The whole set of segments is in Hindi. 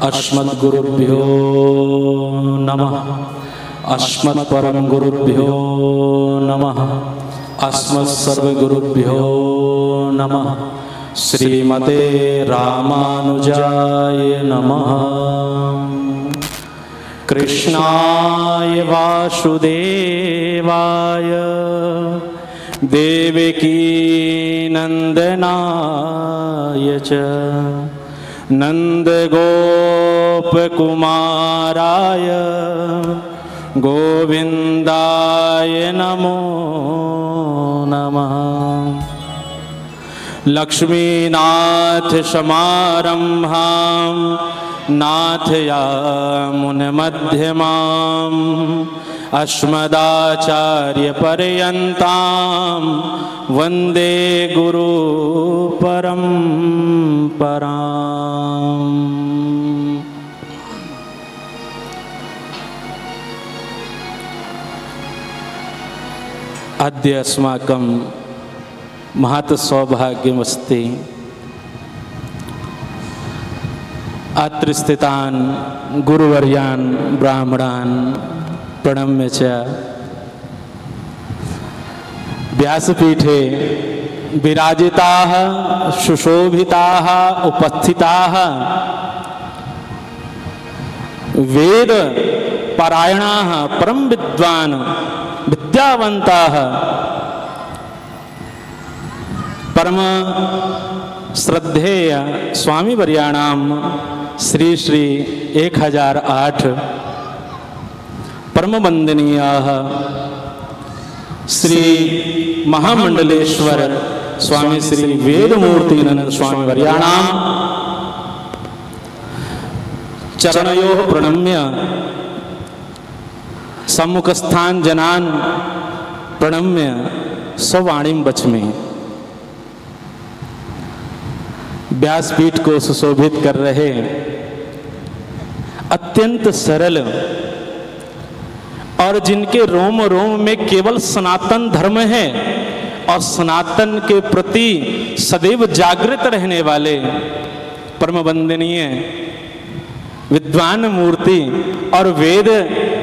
अस्मद्गुरुभ्यो नमः। अस्मत्परमगुरुभ्यो नमः। अस्मत्सर्वगुरुभ्यो नमः। श्रीमते रामानुजाय नमः। कृष्णाय वासुदेवाय देवकी नंदनाय च नंदगोपकुमाराय गोविंदाय नमो नमः। लक्ष्मीनाथ समारंभां नाथयामुनमध्यमाम् अस्मदाचार्यपर्यन्तां वन्दे गुरुपरम्पराम्। अद्य अस्माकं महत् सौभाग्यमस्ति अत्र स्थितान् गुरुवर्यान् ब्राह्मणान् प्रणम्य च व्यासपीठे विराजिताः सुशोभिताः उपस्थिताः वेद पारायणाः परम विद्वान् विद्यावन्ताः परम श्रद्धेय स्वामी वर्याणाम श्री श्री 1008 परम वंदनीय श्री महामंडलेश्वर स्वामी श्री वेदमूर्तिनंद स्वामी वर्याणाम चरणयोः प्रणम्य सम्मुखस्थान जनान प्रणम्य स्ववाणीं बचमे व्यासपीठ को सुशोभित कर रहे अत्यंत सरल और जिनके रोम रोम में केवल सनातन धर्म है और सनातन के प्रति सदैव जागृत रहने वाले परम वंदनीय विद्वान मूर्ति और वेद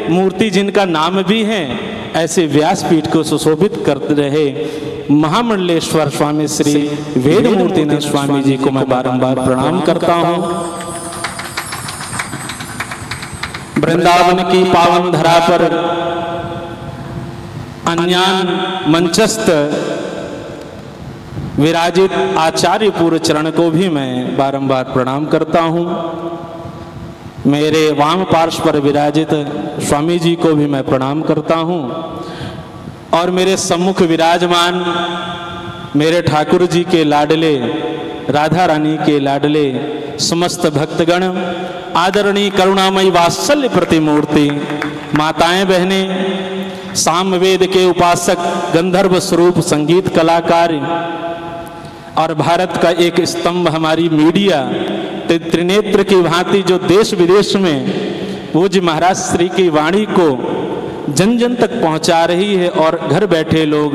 मूर्ति जिनका नाम भी है, ऐसे व्यासपीठ को सुशोभित कर रहे महामंडलेश्वर स्वामी श्री वेदमूर्तिनंद स्वामी जी को मैं बारंबार प्रणाम करता हूँ। वृंदावन की पावन धरा पर अन्यान मंचस्थ विराजित आचार्य पूर्व चरण को भी मैं बारंबार प्रणाम करता हूँ। मेरे वाम पार्श्व पर विराजित स्वामी जी को भी मैं प्रणाम करता हूँ और मेरे सम्मुख विराजमान मेरे ठाकुर जी के लाडले राधा रानी के लाडले समस्त भक्तगण आदरणीय करुणामयी वात्सल्य प्रतिमूर्ति माताएं बहनें सामवेद के उपासक गंधर्व स्वरूप संगीत कलाकार और भारत का एक स्तंभ हमारी मीडिया त्रिनेत्र की भांति जो देश विदेश में पूज्य महाराज श्री की वाणी को जन जन तक पहुंचा रही है और घर बैठे लोग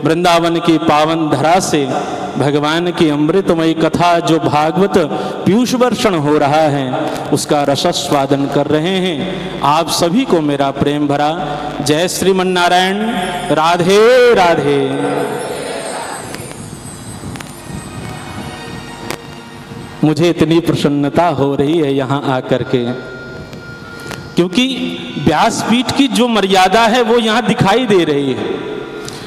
वृंदावन की पावन धरा से भगवान की अमृतमयी कथा जो भागवत पीयूष वर्षण हो रहा है उसका रसस्वादन कर रहे हैं। आप सभी को मेरा प्रेम भरा जय श्रीमन नारायण। राधे राधे। मुझे इतनी प्रसन्नता हो रही है यहाँ आकर के, क्योंकि व्यासपीठ की जो मर्यादा है वो यहाँ दिखाई दे रही है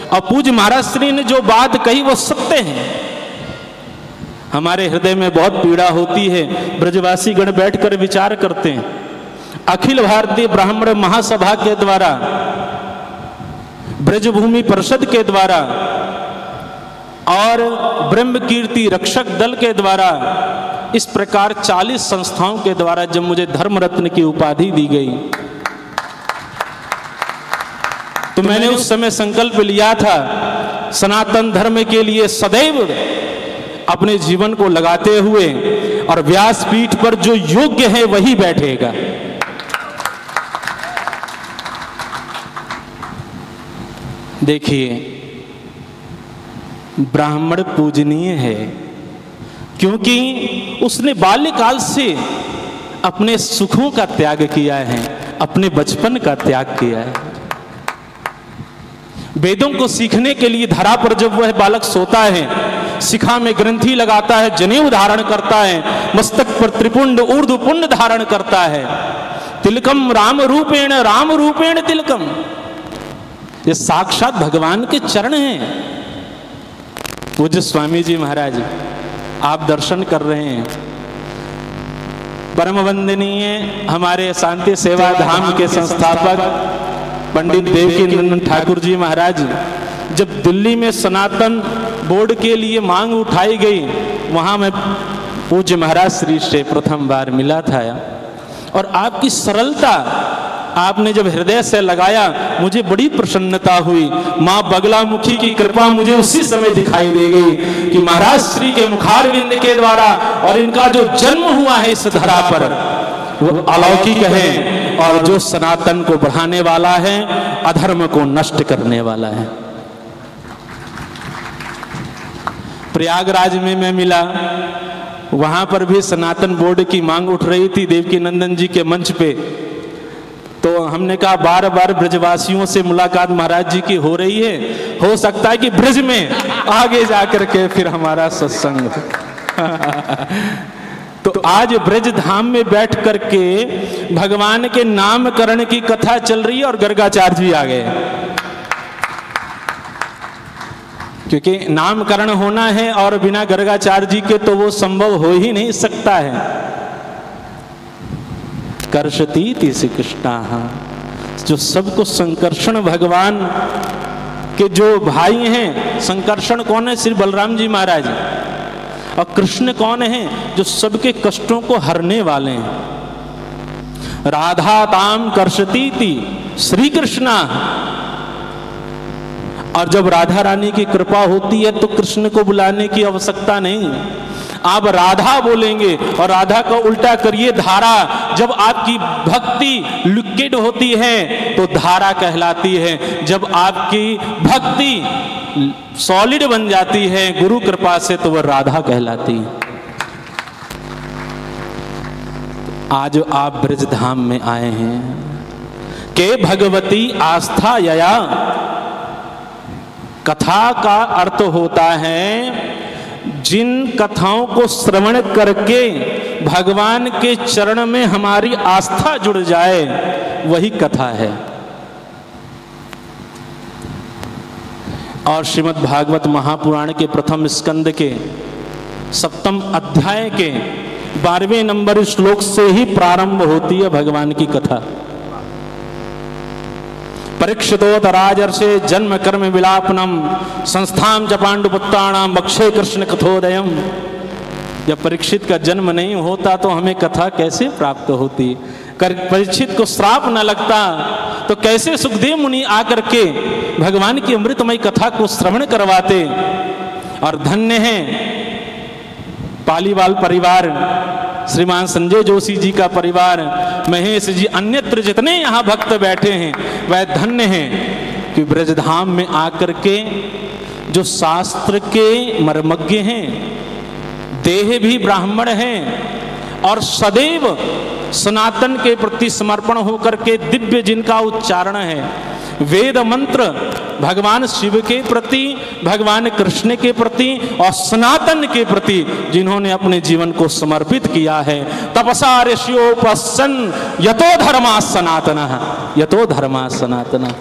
और पूज्य महाराज श्री ने जो बात कही वो सत्य है। हमारे हृदय में बहुत पीड़ा होती है, ब्रजवासी गण बैठकर विचार करते हैं। अखिल भारतीय ब्राह्मण महासभा के द्वारा, ब्रजभूमि परिषद के द्वारा और ब्रह्म कीर्ति रक्षक दल के द्वारा इस प्रकार 40 संस्थाओं के द्वारा जब मुझे धर्म रत्न की उपाधि दी गई तो मैंने उस समय संकल्प लिया था सनातन धर्म के लिए सदैव अपने जीवन को लगाते हुए और व्यासपीठ पर जो योग्य है वही बैठेगा। देखिए, ब्राह्मण पूजनीय है क्योंकि उसने बाल्यकाल से अपने सुखों का त्याग किया है, अपने बचपन का त्याग किया है। वेदों को सीखने के लिए धरा पर जब वह बालक सोता है, शिखा में ग्रंथि लगाता है, जनेऊ धारण करता है, मस्तक पर त्रिपुंड ऊर्ध्वपुंड धारण करता है। तिलकम राम रूपेण तिलकम, ये साक्षात भगवान के चरण हैं। पूज्य स्वामी जी महाराज आप दर्शन कर रहे हैं। परम वंदनीय हमारे शांति सेवा धाम के संस्थापक पंडित देवकीनंदन ठाकुर जी महाराज, जब दिल्ली में सनातन बोर्ड के लिए मांग उठाई गई, वहां मैं पूज्य महाराज श्री से प्रथम बार मिला था। और आपकी सरलता, आपने जब हृदय से लगाया, मुझे बड़ी प्रसन्नता हुई। माँ बगलामुखी की कृपा मुझे उसी समय दिखाई दे गई कि महाराज श्री के मुखारविंद के द्वारा और इनका जो जन्म हुआ है इस धरा पर, वो अलौकिक है और जो सनातन को बढ़ाने वाला है, अधर्म को नष्ट करने वाला है। प्रयागराज में मैं मिला, वहां पर भी सनातन बोर्ड की मांग उठ रही थी देवकीनंदन जी के मंच पे। तो हमने कहा बार बार ब्रजवासियों से मुलाकात महाराज जी की हो रही है, हो सकता है कि ब्रज में आगे जाकर के फिर हमारा सत्संग तो आज ब्रज धाम में बैठ करके भगवान के नामकरण की कथा चल रही है और गर्गाचार्य जी आ गए, क्योंकि नामकरण होना है और बिना गर्गाचार्य जी के तो वो संभव हो ही नहीं सकता है। कर्षती श्री कृष्णा, जो सबको संकर्षण भगवान के जो भाई हैं, संकर्षण कौन है? श्री बलराम जी महाराज। और कृष्ण कौन है? जो सबके कष्टों को हरने वाले हैं। राधा ताम कर्षती श्री कृष्णा। और जब राधा रानी की कृपा होती है तो कृष्ण को बुलाने की आवश्यकता नहीं, आप राधा बोलेंगे। और राधा का उल्टा करिए धारा। जब आपकी भक्ति लिक्विड होती है तो धारा कहलाती है, जब आपकी भक्ति सॉलिड बन जाती है गुरु कृपा से तो वह राधा कहलाती है। आज आप ब्रजधाम में आए हैं के भगवती आस्था यया। कथा का अर्थ होता है जिन कथाओं को श्रवण करके भगवान के चरण में हमारी आस्था जुड़ जाए, वही कथा है। और श्रीमद् भागवत महापुराण के प्रथम स्कंद के 7वें अध्याय के 12वें नंबर श्लोक से ही प्रारंभ होती है भगवान की कथा। परीक्षितोत राजर्षे जन्म कर्म विलापनम संस्थाम च पांडुपुत्राणाम बक्षे कृष्ण कथोदयम। जब परीक्षित का जन्म नहीं होता तो हमें कथा कैसे प्राप्त होती? परीक्षित को श्राप न लगता तो कैसे सुखदेव मुनि आकर के भगवान की अमृतमय कथा को श्रवण करवाते। और धन्य है पालीवाल परिवार, श्रीमान संजय जोशी जी का परिवार, महेश जी, अन्यत्र जितने यहाँ भक्त बैठे हैं वह धन्य हैं कि ब्रजधाम में आकर के जो शास्त्र के मर्मज्ञ हैं, देह भी ब्राह्मण हैं और सदैव सनातन के प्रति समर्पण होकर के दिव्य जिनका उच्चारण है, वेद मंत्र भगवान शिव के प्रति, भगवान कृष्ण के प्रति और सनातन के प्रति जिन्होंने अपने जीवन को समर्पित किया है। तपसा ऋषियोपसन यतो धर्मा सनातनः, यतो धर्मा सनातनः।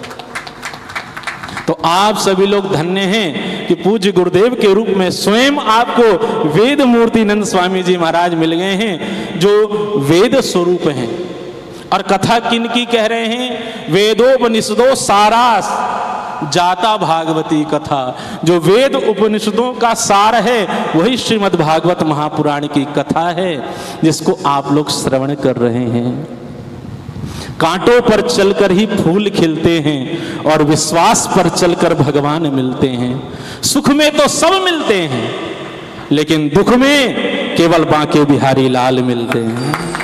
तो आप सभी लोग धन्य हैं कि पूज्य गुरुदेव के रूप में स्वयं आपको वेद मूर्ति नंद स्वामी जी महाराज मिल गए हैं, जो वेद स्वरूप हैं। और कथा किनकी कह रहे हैं? वेदोपनिषदों सारास जाता भागवती कथा। जो वेद उपनिषदों का सार है वही श्रीमद् भागवत महापुराण की कथा है, जिसको आप लोग श्रवण कर रहे हैं। कांटों पर चलकर ही फूल खिलते हैं और विश्वास पर चलकर भगवान मिलते हैं। सुख में तो सब मिलते हैं, लेकिन दुख में केवल बांके बिहारी लाल मिलते हैं।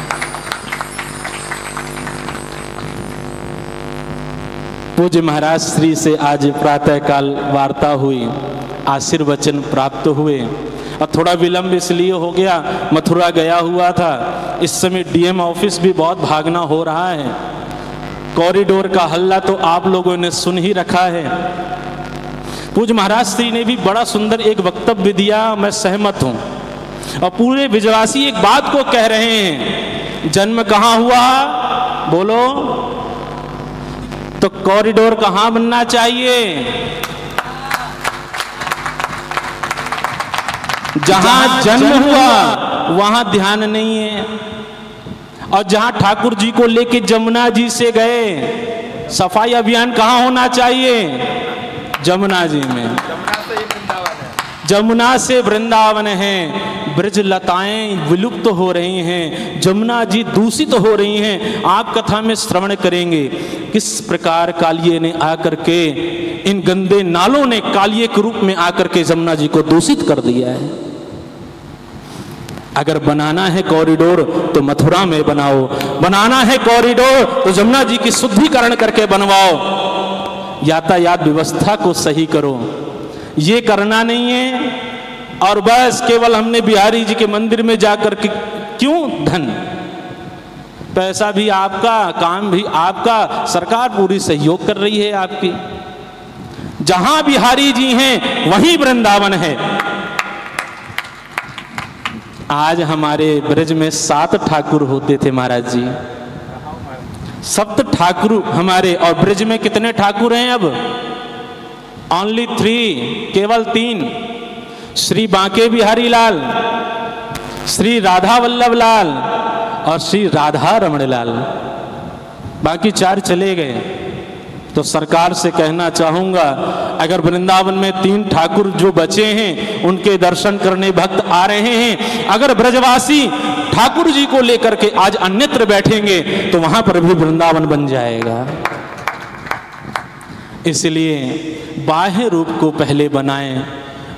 पूज्य महाराज श्री से आज प्रातःकाल वार्ता हुई, आशीर्वचन प्राप्त हुए और थोड़ा विलंब इसलिए हो गया, मथुरा गया हुआ था। इस समय डीएम ऑफिस भी बहुत भागना हो रहा है। कॉरिडोर का हल्ला तो आप लोगों ने सुन ही रखा है। पूज्य महाराज श्री ने भी बड़ा सुंदर एक वक्तव्य दिया, मैं सहमत हूं। और पूरे ब्रजवासी एक बात को कह रहे हैं, जन्म कहां हुआ बोलो, तो कॉरिडोर कहां बनना चाहिए? जहां जन्म हुआ वहां ध्यान नहीं है। और जहां ठाकुर जी को लेके जमुना जी से गए, सफाई अभियान कहां होना चाहिए? जमुना जी में। जमुना से वृंदावन है। ब्रज लताएं विलुप्त हो रही हैं, जमुना जी दूषित हो रही हैं। आप कथा में श्रवण करेंगे किस प्रकार कालिये ने आकर के, इन गंदे नालों ने कालिये के रूप में आकर के जमुना जी को दूषित कर दिया है। अगर बनाना है कॉरिडोर तो मथुरा में बनाओ, बनाना है कॉरिडोर तो जमुना जी की शुद्धिकरण करके बनवाओ, यातायात व्यवस्था को सही करो। ये करना नहीं है और बस केवल हमने बिहारी जी के मंदिर में जाकर के, क्यों? धन पैसा भी आपका, काम भी आपका, सरकार पूरी सहयोग कर रही है आपकी। जहां बिहारी जी हैं वहीं वृंदावन है। आज हमारे ब्रज में 7 ठाकुर होते थे महाराज जी, 7 ठाकुर हमारे, और ब्रज में कितने ठाकुर हैं अब? ओनली 3, केवल 3। श्री बांके बिहारी लाल, श्री राधा वल्लभ लाल और श्री राधा रमण लाल, बाकी 4 चले गए। तो सरकार से कहना चाहूंगा, अगर वृंदावन में 3 ठाकुर जो बचे हैं उनके दर्शन करने भक्त आ रहे हैं, अगर ब्रजवासी ठाकुर जी को लेकर के आज अन्यत्र बैठेंगे तो वहां पर भी वृंदावन बन जाएगा। इसलिए बाह्य रूप को पहले बनाएं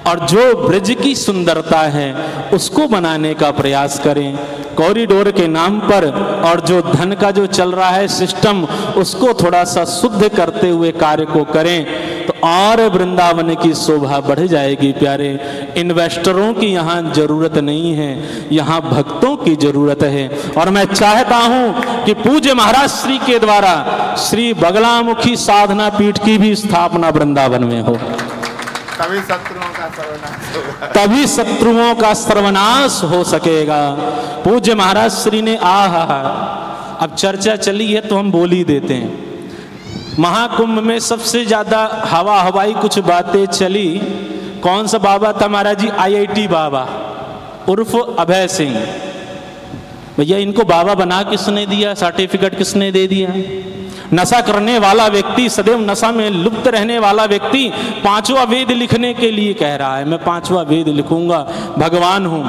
और जो ब्रज की सुंदरता है उसको बनाने का प्रयास करें। कॉरिडोर के नाम पर और जो धन का जो चल रहा है सिस्टम, उसको थोड़ा सा शुद्ध करते हुए कार्य को करें तो और वृंदावन की शोभा बढ़ जाएगी। प्यारे, इन्वेस्टरों की यहाँ जरूरत नहीं है, यहाँ भक्तों की जरूरत है। और मैं चाहता हूँ कि पूज्य महाराज श्री के द्वारा श्री बगलामुखी साधना पीठ की भी स्थापना वृंदावन में हो, तभी शत्रुओं का सर्वनाश होगा, तभी शत्रुओं का सर्वनाश हो सकेगा। पूज्य महाराज श्री ने अब चर्चा चली है तो हम बोल ही देते हैं। महाकुंभ में सबसे ज्यादा हवाई कुछ बातें चली, कौन सा बाबा था महाराज जी? IIT बाबा उर्फ अभय सिंह। भैया इनको बाबा बना किसने दिया? सर्टिफिकेट किसने दे दिया? नशा करने वाला व्यक्ति, सदैव नशा में लुप्त रहने वाला व्यक्ति 5वां वेद लिखने के लिए कह रहा है, मैं 5वां वेद लिखूंगा, भगवान हूं।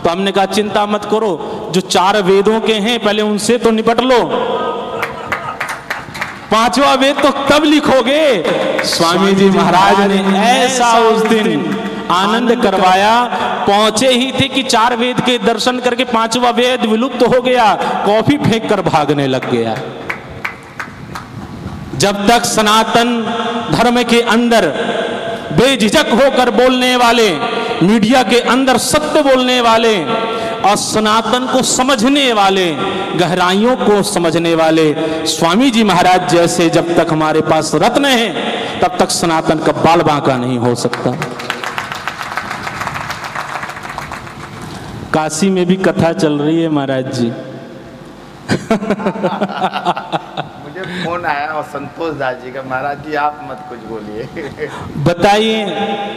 तो हमने कहा चिंता मत करो, जो 4 वेदों के हैं पहले उनसे तो निपट लो, 5वां वेद तो तब लिखोगे। स्वामी जी महाराज ने ऐसा उस दिन आनंद करवाया, पहुंचे ही थे कि 4 वेद के दर्शन करके 5वां वेद विलुप्त हो गया, कॉफी फेंक कर भागने लग गया। जब तक सनातन धर्म के अंदर बेझिझक होकर बोलने वाले, मीडिया के अंदर सत्य बोलने वाले और सनातन को समझने वाले, गहराइयों को समझने वाले स्वामी जी महाराज जैसे जब तक हमारे पास रत्न हैं, तब तक सनातन का बाल बांका नहीं हो सकता। काशी में भी कथा चल रही है महाराज जी। मुझे फोन आया और संतोष दास जी का, महाराज जी आप मत कुछ बोलिए। बताइए,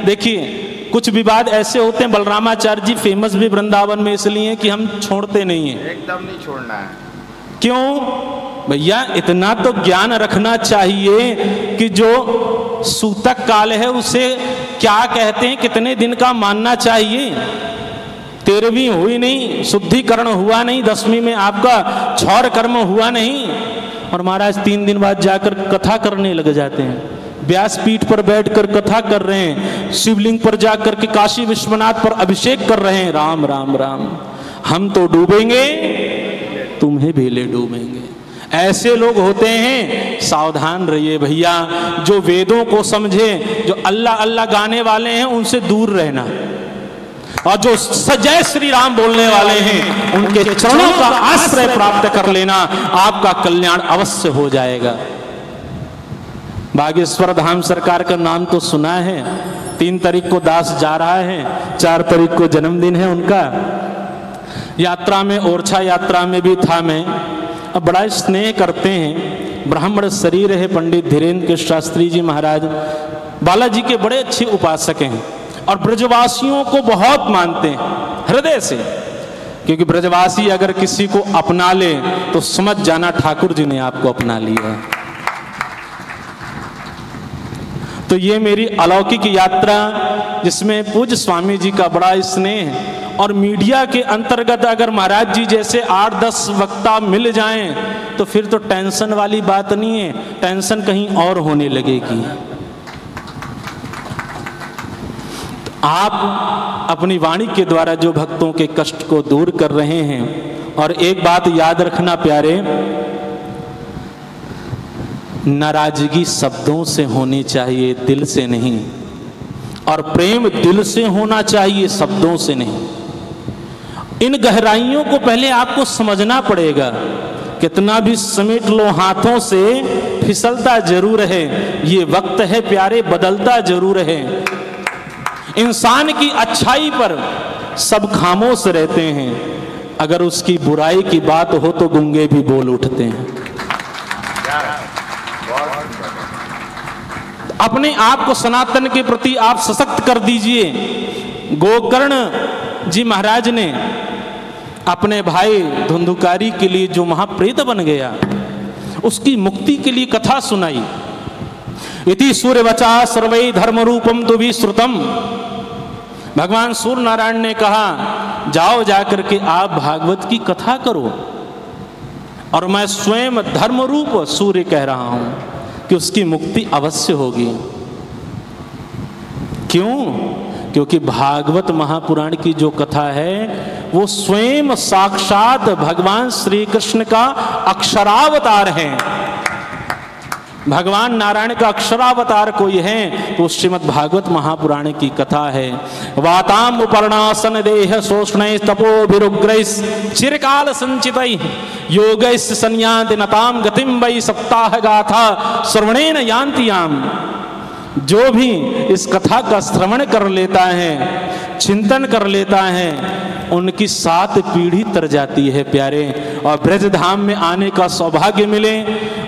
देखिए कुछ विवाद ऐसे होते हैं, बलरामाचार्य जी फेमस भी वृंदावन में इसलिए कि हम छोड़ते नहीं हैं। एकदम नहीं छोड़ना है। क्यों भैया? इतना तो ज्ञान रखना चाहिए कि जो सूतक काल है उसे क्या कहते हैं, कितने दिन का मानना चाहिए। 13वीं हुई नहीं, शुद्धिकरण हुआ नहीं, 10वीं में आपका क्षौर कर्म हुआ नहीं, और महाराज 3 दिन बाद जाकर कथा करने लग जाते हैं। व्यासपीठ पर बैठकर कथा कर रहे हैं, शिवलिंग पर जाकर के काशी विश्वनाथ पर अभिषेक कर रहे हैं। राम राम राम, हम तो डूबेंगे, तुम्हें भी ले डूबेंगे। ऐसे लोग होते हैं, सावधान रहिए भैया। जो वेदों को समझे, जो अल्लाह अल्लाह गाने वाले हैं, उनसे दूर रहना। और जो जय श्री राम बोलने वाले हैं उनके चरणों का आश्रय प्राप्त कर लेना, आपका कल्याण अवश्य हो जाएगा। बागेश्वर धाम सरकार का नाम तो सुना है। 3 तारीख को दास जा रहा है, 4 तारीख को जन्मदिन है उनका। यात्रा में, ओरछा यात्रा में भी था मैं। अब बड़ा स्नेह करते हैं, ब्राह्मण शरीर है। पंडित धीरेन्द्र शास्त्री जी महाराज बालाजी के बड़े अच्छे उपासक हैं और ब्रजवासियों को बहुत मानते हैं हृदय से, क्योंकि ब्रजवासी अगर किसी को अपना ले तो समझ जाना ठाकुर जी ने आपको अपना लिया है। तो ये मेरी अलौकिक यात्रा जिसमें पूज्य स्वामी जी का बड़ा स्नेह है, और मीडिया के अंतर्गत अगर महाराज जी जैसे 8-10 वक्ता मिल जाएं तो फिर तो टेंशन वाली बात नहीं है, टेंशन कहीं और होने लगेगी। आप अपनी वाणी के द्वारा जो भक्तों के कष्ट को दूर कर रहे हैं। और एक बात याद रखना प्यारे, नाराजगी शब्दों से होनी चाहिए, दिल से नहीं। और प्रेम दिल से होना चाहिए, शब्दों से नहीं। इन गहराइयों को पहले आपको समझना पड़ेगा। कितना भी समेट लो हाथों से, फिसलता जरूर है। ये वक्त है प्यारे, बदलता जरूर है। इंसान की अच्छाई पर सब खामोश रहते हैं, अगर उसकी बुराई की बात हो तो गूंगे भी बोल उठते हैं। अपने आप को सनातन के प्रति आप सशक्त कर दीजिए। गोकर्ण जी महाराज ने अपने भाई धुंधुकारी के लिए जो महाप्रेत बन गया, उसकी मुक्ति के लिए कथा सुनाई। इति सूर्यवचा सर्वै धर्म रूपम तु विश्रुतम। भगवान सूर्य नारायण ने कहा जाओ जाकर के आप भागवत की कथा करो, और मैं स्वयं धर्म रूप सूर्य कह रहा हूं कि उसकी मुक्ति अवश्य होगी। क्यों? क्योंकि भागवत महापुराण की जो कथा है वो स्वयं साक्षात भगवान श्री कृष्ण का अक्षरावतार है। भगवान नारायण का अक्षरावतार कोई है तो श्रीमद् भागवत महापुराण की कथा है। वाताम उपर्णासन देह शोषण तपोभिरुग्रैः चिरकाल संचितैः योगैः संयान्ति नताम गतिम वै सप्ताह गाथा श्रवणेन यान्तियाम। जो भी इस कथा का श्रवण कर लेता है, चिंतन कर लेता है, उनकी 7 पीढ़ी तर जाती है प्यारे, और ब्रजधाम में आने का सौभाग्य मिले।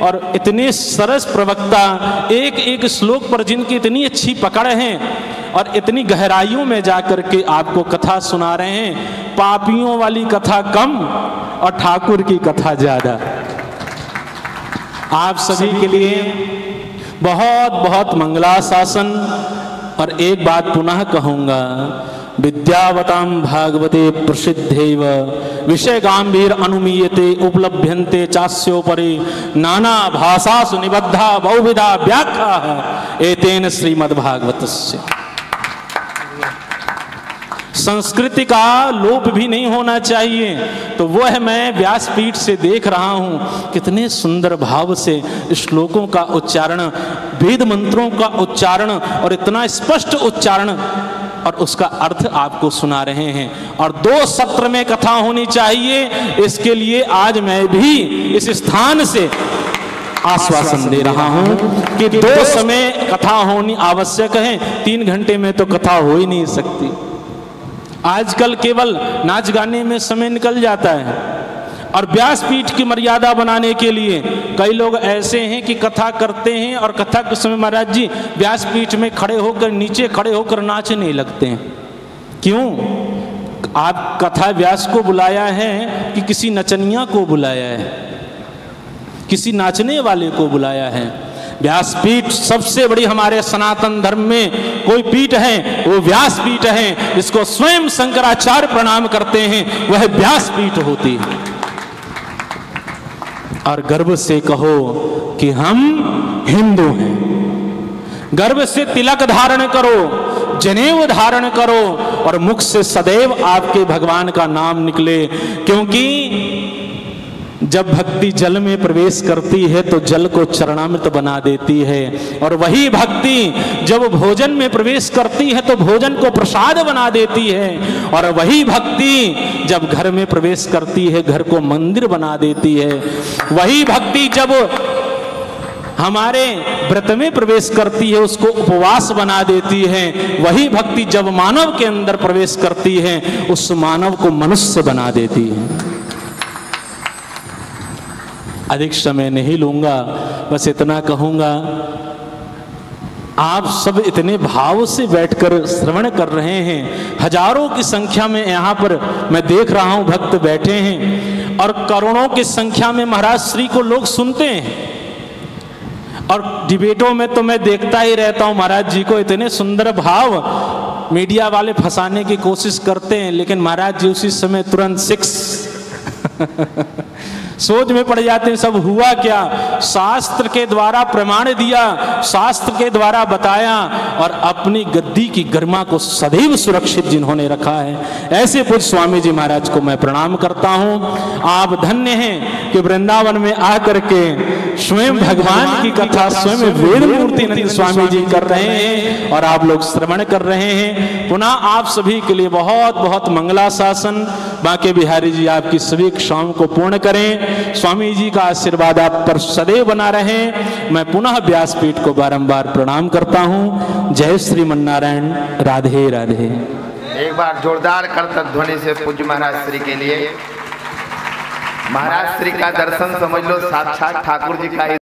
और इतने सरस प्रवक्ता एक एक श्लोक पर जिनकी इतनी अच्छी पकड़ है और इतनी गहराइयों में जाकर के आपको कथा सुना रहे हैं। पापियों वाली कथा कम और ठाकुर की कथा ज्यादा। आप सभी के लिए बहुत बहुत मंगलाशासन। और एक बात पुनः कहूंगा, विद्यावतां भागवते प्रसिद्धेव विषय गंभीर अनुमीयते उपलभ्यन्ते चास्योपरि नाना भाषासु निबद्धा बहुविधा व्याख्या एतेन श्रीमद्भागवतस्य। संस्कृति का लोप भी नहीं होना चाहिए। तो वह मैं व्यासपीठ से देख रहा हूँ कितने सुंदर भाव से श्लोकों का उच्चारण, वेद मंत्रों का उच्चारण, और इतना स्पष्ट उच्चारण, और उसका अर्थ आपको सुना रहे हैं। और 2 सत्र में कथा होनी चाहिए, इसके लिए आज मैं भी इस स्थान से आश्वासन दे रहा हूं कि 2 समय कथा होनी आवश्यक है। 3 घंटे में तो कथा हो ही नहीं सकती। आजकल केवल नाच गाने में समय निकल जाता है। और व्यासपीठ की मर्यादा बनाने के लिए कई लोग ऐसे हैं कि कथा करते हैं और कथा के समय महाराज जी व्यासपीठ में खड़े होकर, नीचे खड़े होकर नाचने लगते हैं। क्यों? आप कथा व्यास को बुलाया है कि किसी नचनिया को बुलाया है, किसी नाचने वाले को बुलाया है? व्यासपीठ सबसे बड़ी हमारे सनातन धर्म में कोई पीठ है वो व्यासपीठ है, जिसको स्वयं शंकराचार्य प्रणाम करते हैं, वह व्यासपीठ होती है। और गर्व से कहो कि हम हिंदू हैं। गर्व से तिलक धारण करो, जनेऊ धारण करो, और मुख से सदैव आपके भगवान का नाम निकले। क्योंकि जब भक्ति जल में प्रवेश करती है तो जल को चरणामृत बना देती है, और वही भक्ति जब भोजन में प्रवेश करती है तो भोजन को प्रसाद बना देती है, और वही भक्ति जब घर में प्रवेश करती है घर को मंदिर बना देती है। वही भक्ति जब हमारे व्रत में प्रवेश करती है उसको उपवास बना देती है। वही भक्ति जब मानव के अंदर प्रवेश करती है उस मानव को मनुष्य बना देती है। अधिक समय नहीं लूंगा, बस इतना कहूंगा, आप सब इतने भाव से बैठकर श्रवण कर रहे हैं। हजारों की संख्या में यहाँ पर मैं देख रहा हूं भक्त बैठे हैं, और करोड़ों की संख्या में महाराज श्री को लोग सुनते हैं। और डिबेटों में तो मैं देखता ही रहता हूं महाराज जी को, इतने सुंदर भाव मीडिया वाले फंसाने की कोशिश करते हैं, लेकिन महाराज जी उसी समय तुरंत 6 सोच में पड़ जाते हैं। सब हुआ क्या, शास्त्र के द्वारा प्रमाण दिया, शास्त्र के द्वारा बताया, और अपनी गद्दी की गरिमा को सदैव सुरक्षित जिन्होंने रखा है, ऐसे पूज्य स्वामी जी महाराज को मैं प्रणाम करता हूं। आप धन्य हैं कि वृंदावन में आकर के स्वयं भगवान की कथा स्वयं वेद मूर्ति नंद स्वामी जी कर रहे हैं और आप लोग श्रवण कर रहे हैं। पुनः आप सभी के लिए बहुत बहुत मंगलाशासन। बांके बिहारी जी आपकी सभी इच्छाओं को पूर्ण करें। स्वामी जी का आशीर्वाद आप पर सदैव बना रहे। मैं पुनः व्यासपीठ को बारंबार प्रणाम करता हूं। जय श्रीमन्नारायण। राधे राधे। एक बार जोरदार करतब ध्वनि से पूज्य महाराज श्री के लिए। महाराज श्री का दर्शन समझ लो साक्षात ठाकुर जी का